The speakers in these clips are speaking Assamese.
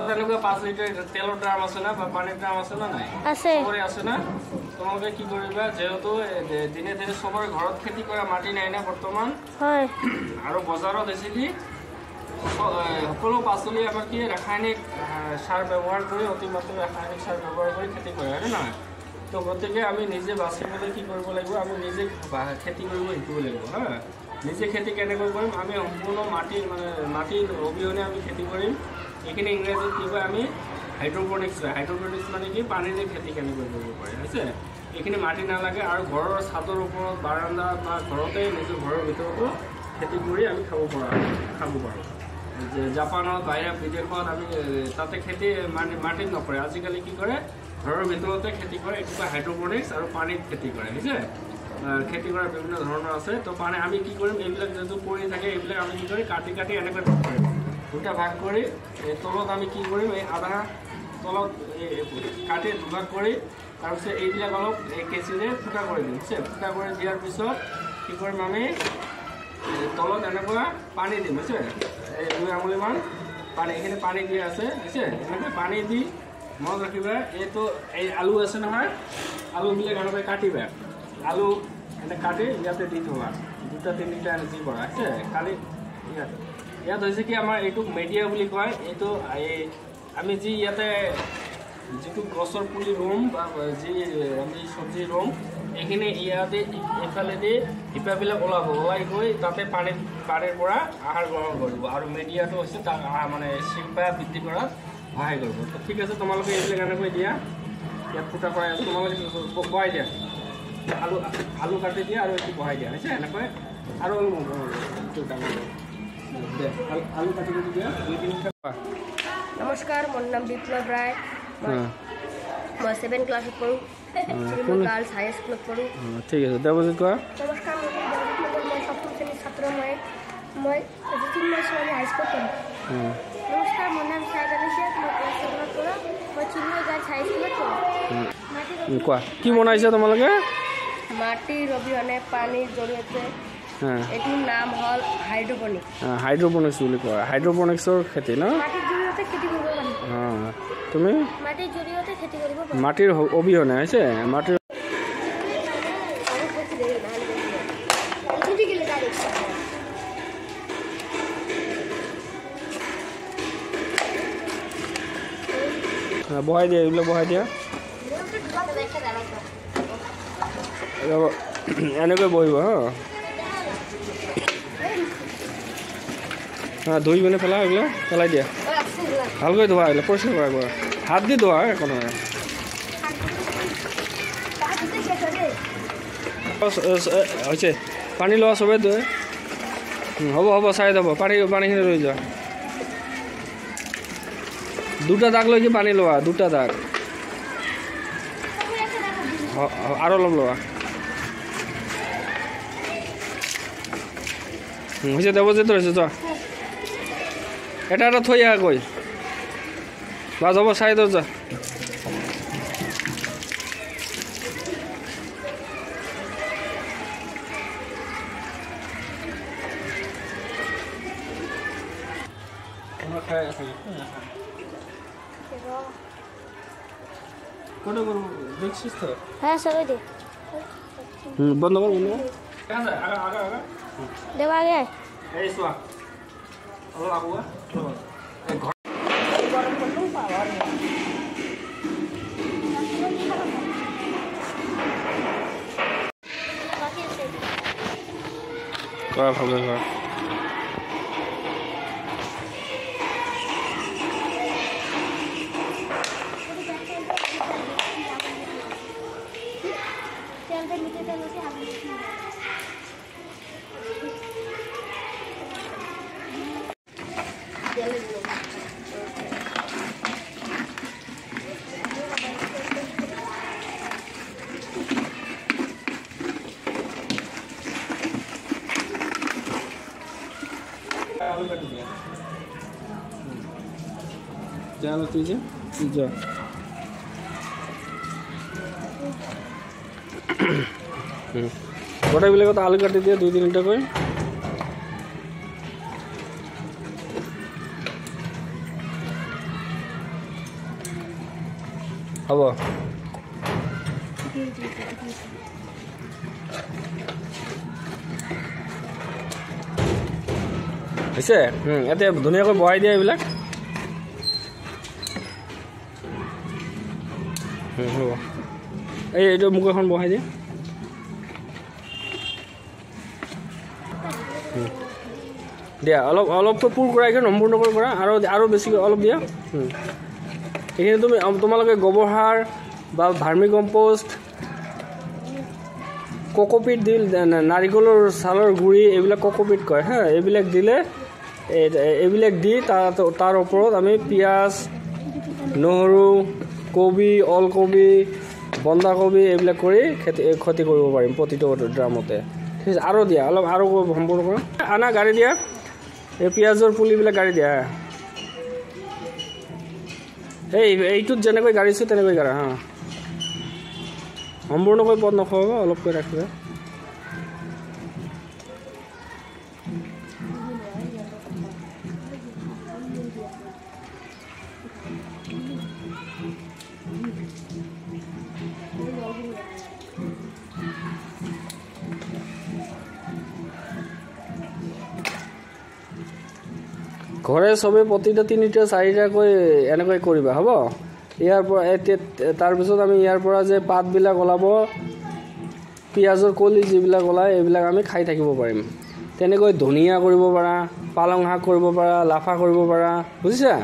তেনেকুৱা 5 লিটাৰ তেলৰ ড্ৰাম আছে না বা পানীৰ ড্ৰাম আছে না নাই আছে সবৰে আছে না তোমালোকে কি কৰিবা যেহেতু দিনে দিনে সবৰে ঘৰত খেতি কৰা মাটি নাই না বৰ্তমান হয় আৰু বজাৰত এসিলি সকলো পাচলি আমাৰ কি ৰাসায়নিক সাৰ ব্যৱহাৰ কৰি অতিমাত্ৰা ৰাসায়নিক সাৰ ব্যৱহাৰ কৰি খেতি কৰে হয় না তো গতিকে আমি নিজে বাচিবলৈ কি কৰিব লাগিব আমি নিজে খেতি কৰিব শিকিব লাগিব হা নিজে খেতি কেনেকৈ কৰিম আমি সম্পূৰ্ণ মাটিৰ অবিহনে আমি খেতি কৰিম এইখিনি ইংৰাজীত কি কয় আমি হাইড্ৰপনিক্স মানে কি পানীৰে খেতি কেনেকৈ কৰিব পাৰি হৈছে এইখিনি মাটি নালাগে আৰু ঘৰৰ ছাদৰ ওপৰত বাৰান্দা বা ঘৰতে নিজৰ ঘৰৰ ভিতৰতো খেতি কৰি আমি খাব পাৰোঁ যে জাপানত বাহিৰা বিদেশত আমি তাতে খেতি মাটিত নকৰে আজিকালি কি কৰে ঘৰৰ ভিতৰতে খেতি কৰে এইটো হাইড্ৰপনিক্স আৰু পানীত খেতি কৰে বুজিছে খেতি কৰাৰ বিভিন্ন ধৰণৰ আছে তো পানী আমি কি কৰিম এইবিলাক যিটো পৰি থাকে এইবিলাক আমি কি কৰি কাটি কাটি এনেকৈ ভাগ কৰিম দুটা ভাগ কৰি তলত আমি কি কৰিম এই আধা তলত কাটি দুভাগ কৰি তাৰপিছত এইবিলাক অলপ কেঁচিৰে ফুটা কৰি দিম বুজিছে ফুটা কৰি দিয়াৰ পিছত কি কৰিম আমি তলত এনেকুৱা পানী দিম বুজিছে এই 2 আঙুলিমান পানী এইখিনি পানী দিয়া আছে বুজিছে এনেকৈ পানী দি মনত ৰাখিবা এইটো এই আলু আছে নহয় আলুবিলাক এনেকৈ কাটিবা আলু এনে কাটি ইয়াতে দি থোৱা 2-3টা দি কৰা আছে খালি ইয়াত হৈছে কি আমাৰ এইটো মিডিয়া বুলি কয় এইটো আমি যি ইয়াতে যিটো গছৰ পুলি ৰুম বা যি আমি চব্জি ৰুম এইখিনি ইয়াতে এইফালেদি শিপাবিলাক ওলাই গৈ তাতে পানীৰ পৰা আহাৰ গ্ৰহণ কৰিব আৰু মিডিয়াটো হৈছে তাক মানে শিপা বৃদ্ধি কৰাত সহায় কৰিব তো ঠিক আছে তোমালোকে এইবিলাক এনেকৈ দিয়া ইয়াত ফুটা কৰাই আছে তোমালোকে বহাই দিয়া আলু কাটি দিয়া আৰু এইটো বহাই দিয়া হৈছে এনেকৈ আৰু আলু কাটি দিয়া 2-3টা নমস্কাৰ মোৰ নাম বিপ্লৱ ৰায় মই 7 ক্লাছত পঢ়ো গাৰ্লছ হাই স্কুলত পঢ়ো ঠিক আছে দেৱজিৎ কোৱা নমস্কাৰ মই সপ্তম শ্ৰেণীৰ ছাত্ৰ মই জ্যোতিৰ্ময় ছোৱালী হাই স্কুলত পঢ়ো নমস্কাৰ মোৰ নাম চাইদ আলী শেখ মই ক্লাছ 7ত পঢ়ো মই চিন্ময় গাৰ্লছ হাই স্কুলত পঢ়ো কোৱা কি বনাইছা তোমালোকে মাটিৰ অবিহনে পানীৰ জৰিয়তে এইটোৰ নাম হ'ল হাইড্ৰপনিক্স বুলি কয় হাইড্ৰপনিক্সৰ খেতি ন মাটিৰ জৰিয়তে খেতি কৰিব পাৰি তুমি মাটিৰ জৰিয়তে খেতি কৰিব পাৰি মাটিৰ অবিহনে হৈছে মাটিৰ বহাই দিয়া এইবিলাক বহাই দিয়া এনেকৈ বহিব ধুই পিনে পেলা এইবিলাক পেলাই দিয়া ভালকৈ ধোৱা এইবিলাক পৰিষ্কাৰ কৰা একবাৰ হাত দি ধোৱা একো নহয় হৈছে পানী লোৱা চবেই ধুৱে হ'ব চাই যাব পানীখিনি ৰৈ যোৱা 2টা দাগ লৈ কি পানী লোৱা 2টা দাগ আৰু অলপ লোৱা হৈছে দেৱজিৎ হৈছে যোৱা এটা থৈ আহা বাজ হ'ব চাই দৰ যা বন্ধ কর দেওয়া গে ভালো चलो तुझे जा গোটা বিলাকত আলু কাটি দিয়ে 2-3টা করে হ'ব হৈছে ইয়াতে ধুনীয়াকৈ বহাই দিয়া এইবিলাক হ'ব এইটো মোক এখন বহাই দিয়া দিয়া অলপ অলপকৈ পুৰ কৰাই সম্পূৰ্ণ কৰি কৰা আৰু বেছিকৈ অলপ দিয়া এইখিনি তুমি তোমালোকে গোবৰ সাৰ বা ভাৰ্মি কম্পোষ্ট কোকোপিট দিল নাৰিকলৰ ছালৰ গুড়ি এইবিলাক কোকোপিট কয় হা এইবিলাক দিলে এইবিলাক দি তাৰ ওপৰত আমি পিঁয়াজ নহৰু কবি ওলকবি বন্ধাকবি এইবিলাক কৰি খেতি কৰিব পাৰিম প্ৰতিটো ড্ৰামতে ঠিক আছে আৰু দিয়া অলপ আৰু সম্পূৰ্ণ কৰা আনা গাড়ী দিয়া এই পিঁয়াজৰ পুলিবিলাক গাড়ী দিয়া এইটোত যেনেকৈ গাড়ীছোঁ তেনেকৈ গাড়া হা সম্পূৰ্ণকৈ পথ নখোৱাব অলপকৈ ৰাখিবা ঘৰে চবে প্ৰতিটা 3টা 4টাকৈ এনেকৈ কৰিবা হ'ব ইয়াৰ পৰা তাৰপিছত আমি ইয়াৰ পৰা যে পাতবিলাক ওলাব পিঁয়াজৰ কলি যিবিলাক ওলায় এইবিলাক আমি খাই থাকিব পাৰিম তেনেকৈ ধনিয়া কৰিব পাৰা পালং শাক কৰিব পাৰা লাফা কৰিব পাৰা বুজিছা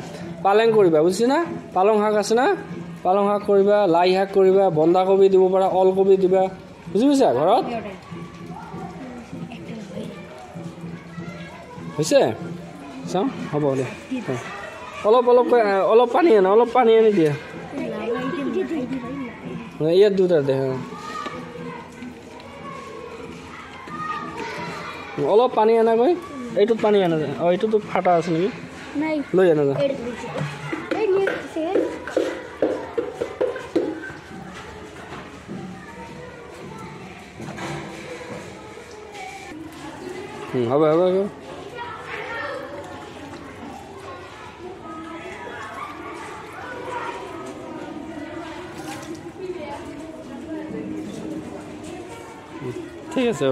পালেং কৰিবা বুজিছা পালং শাক আছে না পালং শাক কৰিবা লাই শাক কৰিবা বন্ধাকবি দিব পাৰা ওলকবি দিবা বুজি পাইছা ঘৰত হৈছে চাওঁ হ'ব দে অলপ পানী আনি দিয়া ইয়াত দুটা দে অলপ পানী আনাগৈ এইটোত পানী আনা যায় এইটোতো ফাটা আছে নেকি লৈ আনা যায় হ'ব ঠিক আছে